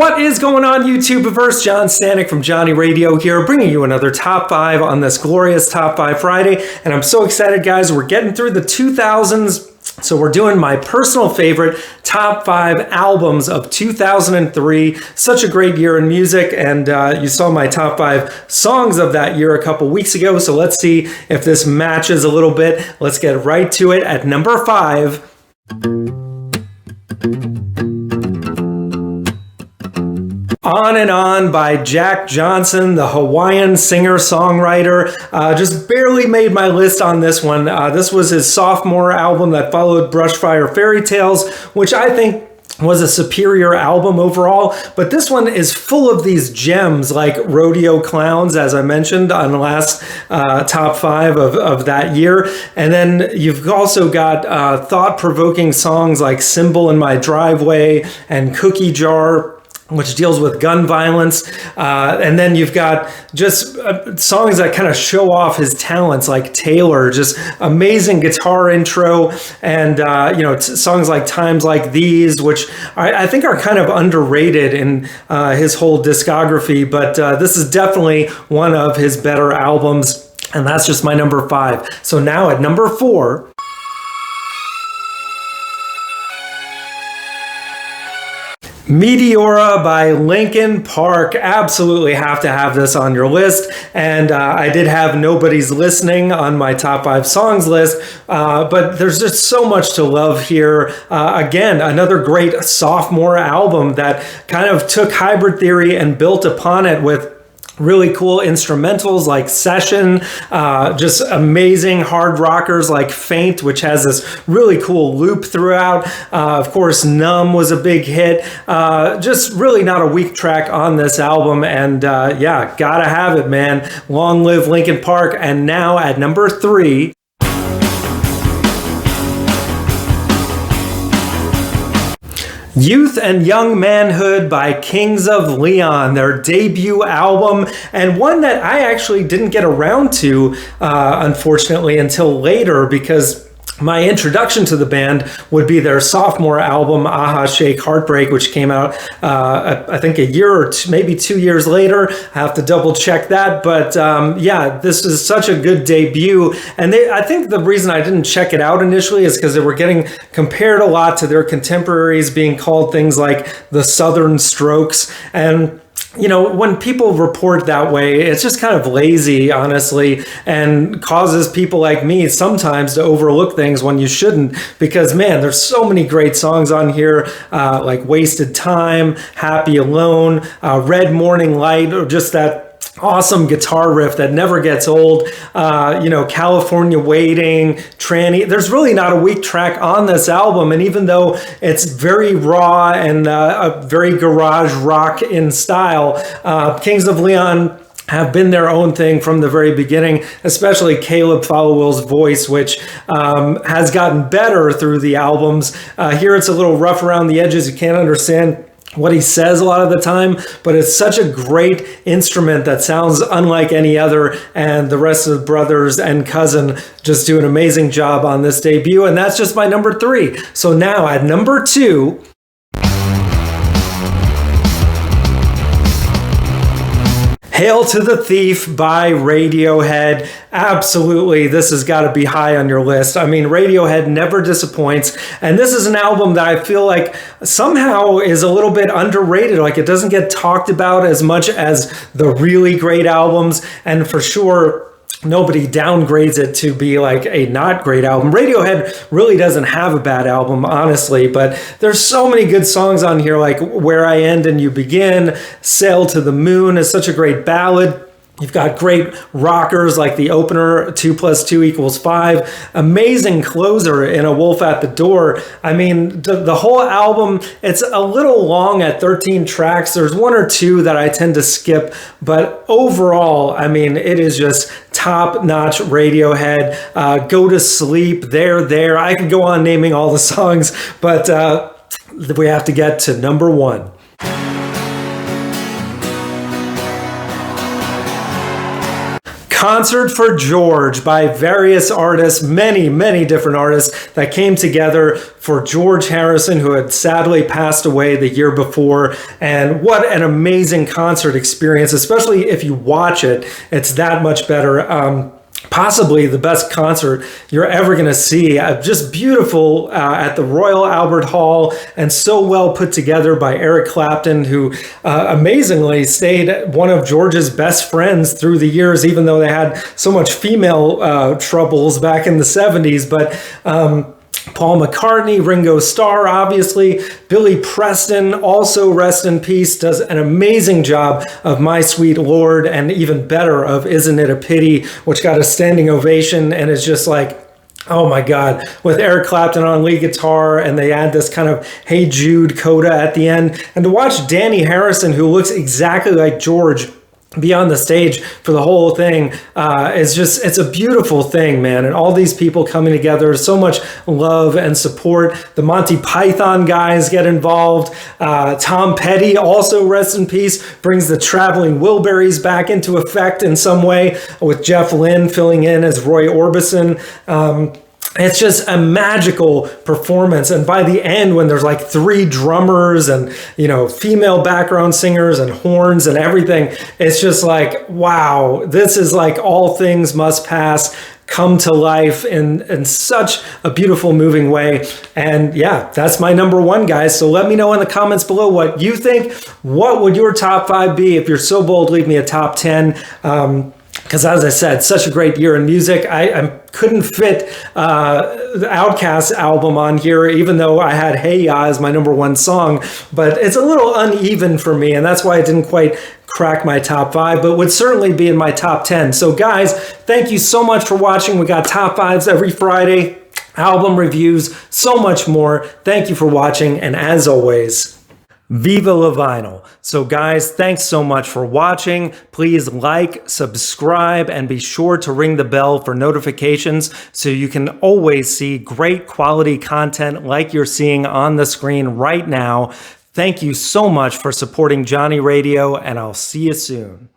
What is going on, YouTubeverse? John Stanek from Johnny Radio here, bringing you another Top 5 on this glorious Top 5 Friday. And I'm so excited, guys. We're getting through the 2000s. So we're doing my personal favorite Top 5 albums of 2003. Such a great year in music. And you saw my Top 5 songs of that year a couple weeks ago. So let's see if this matches a little bit. Let's get right to it at number 5. On and On by Jack Johnson, the Hawaiian singer-songwriter. Just barely made my list on this one. This was his sophomore album that followed Brushfire Fairy Tales, which I think was a superior album overall, but this one is full of these gems like Rodeo Clowns, as I mentioned on the last top 5 of that year. And then you've also got thought-provoking songs like Symbol in My Driveway and Cookie Jar, which deals with gun violence. And then you've got just songs that kind of show off his talents, like Taylor, just amazing guitar intro. And, songs like Times Like These, which I think are kind of underrated in his whole discography. But this is definitely one of his better albums. And that's just my number 5. So now at number 4, Meteora by Linkin Park. Absolutely have to have this on your list. And I did have Nobody's Listening on my top 5 songs list, but there's just so much to love here. Again, another great sophomore album that kind of took Hybrid Theory and built upon it with really cool instrumentals like Session, just amazing hard rockers like Faint, which has this really cool loop throughout. Of course, Numb was a big hit. Just really not a weak track on this album. And yeah, gotta have it, man. Long live Linkin Park. And now at number 3, Youth and Young Manhood by Kings of Leon, their debut album, and one that I actually didn't get around to, unfortunately, until later, because my introduction to the band would be their sophomore album, Aha Shake Heartbreak, which came out, I think a year or maybe 2 years later. I have to double check that. But yeah, this is such a good debut. And I think the reason I didn't check it out initially is because they were getting compared a lot to their contemporaries, being called things like the Southern Strokes. And you know, when people report that way, it's just kind of lazy, honestly, and causes people like me sometimes to overlook things when you shouldn't, because, man, there's so many great songs on here, like Wasted Time, Happy Alone, Red Morning Light, or just that awesome guitar riff that never gets old. California Waiting, Tranny. There's really not a weak track on this album. And even though it's very raw and a very garage rock in style, Kings of Leon have been their own thing from the very beginning, especially Caleb Followill's voice, which has gotten better through the albums. Here it's a little rough around the edges. You can't understand what he says a lot of the time, but it's such a great instrument that sounds unlike any other, and the rest of the brothers and cousin just do an amazing job on this debut, and that's just my number 3. So now at number 2, Hail to the Thief by Radiohead. Absolutely, this has got to be high on your list. I mean, Radiohead never disappoints, and this is an album that I feel like somehow is a little bit underrated. Like, it doesn't get talked about as much as the really great albums, and for sure, nobody downgrades it to be like a not great album. Radiohead really doesn't have a bad album, honestly, but there's so many good songs on here, like Where I End and You Begin. Sail to the Moon is such a great ballad. You've got great rockers like the opener, 2 + 2 = 5. Amazing closer in A Wolf at the Door. I mean, the whole album, it's a little long at 13 tracks. There's 1 or 2 that I tend to skip. But overall, I mean, it is just top-notch Radiohead. Go to Sleep, There. I could go on naming all the songs, but we have to get to number 1. Concert for George by various artists, many different artists that came together for George Harrison, who had sadly passed away the year before. And what an amazing concert experience, especially if you watch it, it's that much better. Possibly the best concert you're ever going to see. Just beautiful at the Royal Albert Hall, and so well put together by Eric Clapton, who amazingly stayed one of George's best friends through the years, even though they had so much female troubles back in the 70s. But Paul McCartney, Ringo Starr, obviously, Billy Preston, also rest in peace, does an amazing job of My Sweet Lord, and even better of Isn't It a Pity, which got a standing ovation and is just like, oh my God, with Eric Clapton on lead guitar, and they add this kind of Hey Jude coda at the end. And to watch Danny Harrison, who looks exactly like George, be on the stage for the whole thing, it's a beautiful thing, man. And all these people coming together, so much love and support. The Monty Python guys get involved. Tom Petty, also rest in peace, brings the Traveling Wilburys back into effect in some way, with Jeff Lynne filling in as Roy Orbison. It's just a magical performance. And by the end, when there's like 3 drummers and, female background singers and horns and everything, it's just like, wow, this is like All Things Must Pass come to life in such a beautiful, moving way. And yeah, that's my number 1, guys. So let me know in the comments below what you think. What would your top 5 be? If you're so bold, leave me a top 10. Because as I said, such a great year in music. I couldn't fit the Outkast album on here, even though I had Hey Ya as my number 1 song. But it's a little uneven for me, and that's why I didn't quite crack my top 5, but would certainly be in my top 10. So guys, thank you so much for watching. We got top 5s every Friday, album reviews, so much more. Thank you for watching, and as always, Viva La Vinyl. So guys, thanks so much for watching. Please like, subscribe, and be sure to ring the bell for notifications so you can always see great quality content like you're seeing on the screen right now. Thank you so much for supporting Johnny Radio, and I'll see you soon.